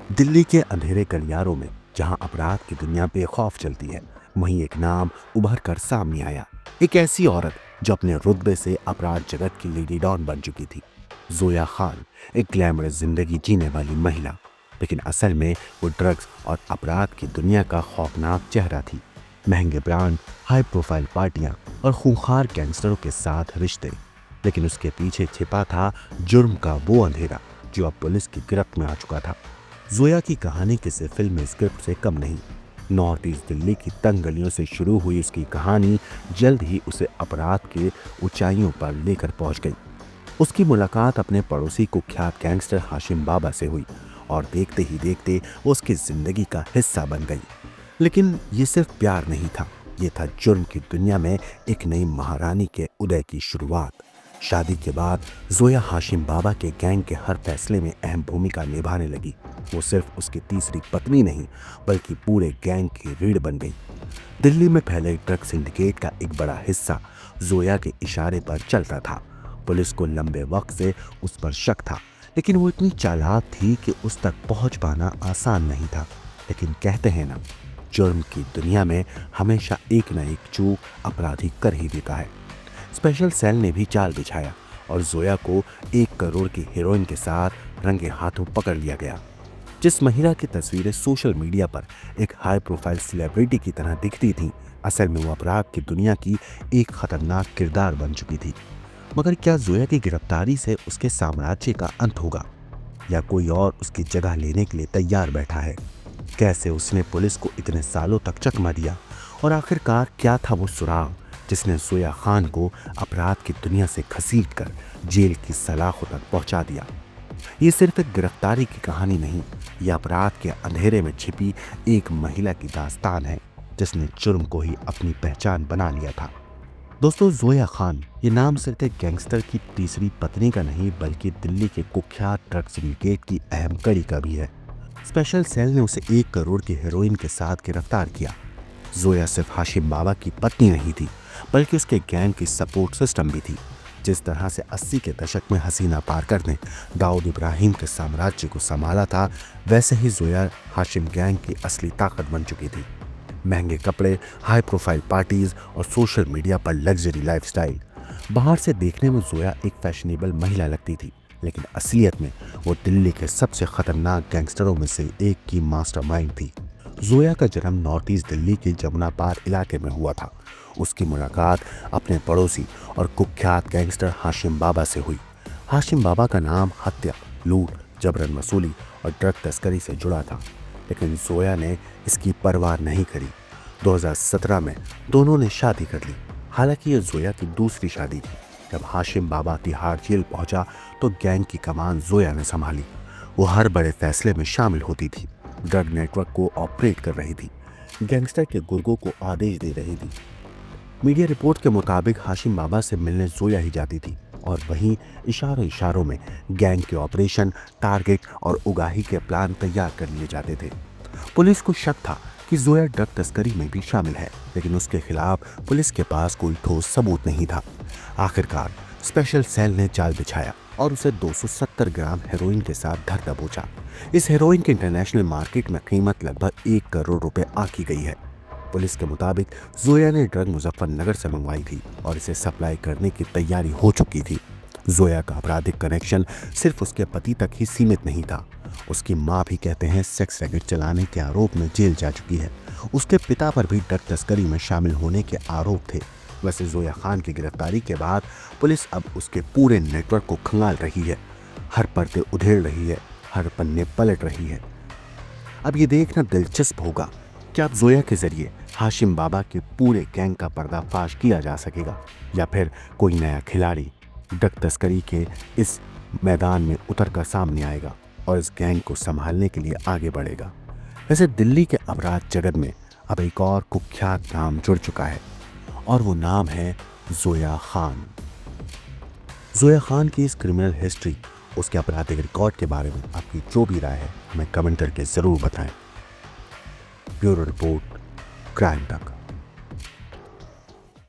दिल्ली के अंधेरे गलियारों में जहां अपराध की दुनिया बेखौफ चलती है, वहीं एक नाम उभर कर सामने आया। एक ऐसी औरत जो अपने रुतबे से अपराध जगत की लेडी डॉन बन चुकी थी। जोया खान, एक ग्लैमरस जिंदगी जीने वाली महिला, लेकिन असल में वो ड्रग्स और अपराध की दुनिया का खौफनाक चेहरा थी। महंगे ब्रांड, हाई प्रोफाइल पार्टियां और खूंखार गैंगस्टरों के साथ रिश्ते, लेकिन उसके पीछे छिपा था जुर्म का वो अंधेरा जो अब पुलिस की गिरफ्त में आ चुका था। जोया की कहानी किसी फिल्म स्क्रिप्ट से कम नहीं। नॉर्थ ईस्ट दिल्ली की तंग गलियों से शुरू हुई उसकी कहानी जल्द ही उसे अपराध के ऊंचाइयों पर लेकर पहुंच गई। उसकी मुलाकात अपने पड़ोसी कुख्यात गैंगस्टर हाशिम बाबा से हुई और देखते ही देखते वो उसकी जिंदगी का हिस्सा बन गई। लेकिन ये सिर्फ प्यार नहीं था, ये था जुर्म की दुनिया में एक नई महारानी के उदय की शुरुआत। शादी के बाद जोया हाशिम बाबा के गैंग के हर फैसले में अहम भूमिका निभाने लगी। वो सिर्फ उसकी तीसरी पत्नी नहीं, बल्कि पूरे गैंग की रीढ़ बन गई। दिल्ली में फैले ड्रग सिंडिकेट का एक बड़ा हिस्सा जोया के इशारे पर चलता था। पुलिस को लंबे वक्त से उस पर शक था, लेकिन वो इतनी चालाक थी कि उस तक पहुंच पाना आसान नहीं था। लेकिन कहते हैं ना, जुर्म की दुनिया में हमेशा एक न एक चूक अपराधी कर ही देता है। स्पेशल सेल ने भी जाल बिछाया और जोया को 1 करोड़ की हीरोइन के साथ रंगे हाथों पकड़ लिया गया। जिस महिला की तस्वीरें सोशल मीडिया पर एक हाई प्रोफाइल सेलिब्रिटी की तरह दिखती थीं, असल में वो अपराध की दुनिया की एक खतरनाक किरदार बन चुकी थी। मगर क्या जोया की गिरफ्तारी से उसके साम्राज्य का अंत होगा, या कोई और उसकी जगह लेने के लिए तैयार बैठा है? कैसे उसने पुलिस को इतने सालों तक चकमा दिया, और आखिरकार क्या था वो सुराग जिसने जोया खान को अपराध की दुनिया से घसीटकर जेल की सलाखों तक पहुंचा दिया? ये सिर्फ एक गिरफ्तारी की कहानी नहीं, यह अपराध के अंधेरे में छिपी एक महिला की दास्तान है जिसने जुर्म को ही अपनी पहचान बना लिया था। दोस्तों, जोया खान ये नाम सिर्फ एक गैंगस्टर की तीसरी पत्नी का नहीं, बल्कि दिल्ली के कुख्यात ड्रग सिंडिकेट की अहम कड़ी का भी है। स्पेशल सेल ने उसे 1 करोड़ की हेरोइन के साथ गिरफ्तार किया। जोया सिर्फ हाशिम बाबा की पत्नी नहीं थी, बल्कि उसके गैंग की सपोर्ट सिस्टम भी थी। जिस तरह से 80 के दशक में हसीना पारकर ने दाऊद इब्राहिम के साम्राज्य को संभाला था, वैसे ही जोया हाशिम गैंग की असली ताकत बन चुकी थी। महंगे कपड़े, हाई प्रोफाइल पार्टीज और सोशल मीडिया पर लग्जरी लाइफस्टाइल। बाहर से देखने में जोया एक फैशनेबल महिला लगती थी, लेकिन असलियत में वो दिल्ली के सबसे खतरनाक गैंगस्टरों में से एक की मास्टरमाइंड थी। जोया का जन्म नॉर्थ ईस्ट दिल्ली के जमुना पार इलाके में हुआ था। उसकी मुलाकात अपने पड़ोसी और कुख्यात गैंगस्टर हाशिम बाबा से हुई। हाशिम बाबा का नाम हत्या, लूट, जबरन वसूली और ड्रग तस्करी से जुड़ा था, लेकिन जोया ने इसकी परवाह नहीं करी। 2017 में दोनों ने शादी कर ली। हालांकि ये जोया की दूसरी शादी थी। जब हाशिम बाबा तिहाड़ जेल पहुंचा तो गैंग की कमान जोया ने संभाली। वो हर बड़े फैसले में शामिल होती थी, ड्रग नेटवर्क को ऑपरेट कर रही थी, गैंगस्टर के गुर्गों को आदेश दे रही थी। मीडिया रिपोर्ट के मुताबिक हाशिम बाबा से मिलने जोया ही जाती थी, और वहीं इशारों इशारों में गैंग के ऑपरेशन, टारगेट और उगाही के प्लान तैयार कर लिए जाते थे। पुलिस को शक था कि जोया ड्रग तस्करी में भी शामिल है, लेकिन उसके खिलाफ पुलिस के पास कोई ठोस सबूत नहीं था। आखिरकार स्पेशल सेल ने जाल बिछाया और उसे 270 ग्राम हेरोइन के साथ धर दबोचा। इस हेरोइन की इंटरनेशनल मार्केट में कीमत लगभग 1 करोड़ रुपए आकी गई है। पुलिस के मुताबिक जोया ने ड्रग मुजफ्फरनगर से मंगवाई थी और इसे सप्लाई करने की तैयारी हो चुकी थी। जोया का आपराधिक कनेक्शन सिर्फ उसके पति तक ही सीमित नहीं था। उसकी मां भी कहते हैं सेक्स रैकेट चलाने के आरोप में जेल जा चुकी है। उसके पिता पर भी ड्रग तस्करी में शामिल होने के आरोप थे। वैसे जोया खान की गिरफ्तारी के बाद पुलिस अब उसके पूरे नेटवर्क को खंगाल रही है, हर पर्दे उधेड़ रही है, हर पन्ने पलट रही है। अब ये देखना दिलचस्प होगा कि अब जोया के जरिए हाशिम बाबा के पूरे गैंग का पर्दाफाश किया जा सकेगा, या फिर कोई नया खिलाड़ी ड्रग तस्करी के इस मैदान में उतर कर सामने आएगा और इस गैंग को संभालने के लिए आगे बढ़ेगा। वैसे दिल्ली के अपराध जगत में अब एक और कुख्यात नाम जुड़ चुका है, और वो नाम है जोया खान। जोया खान की इस क्रिमिनल हिस्ट्री, उसके आपराधिक रिकॉर्ड के बारे में आपकी जो भी राय है हमें कमेंट करके जरूर बताएं। ब्यूरो रिपोर्ट, क्राइम तक।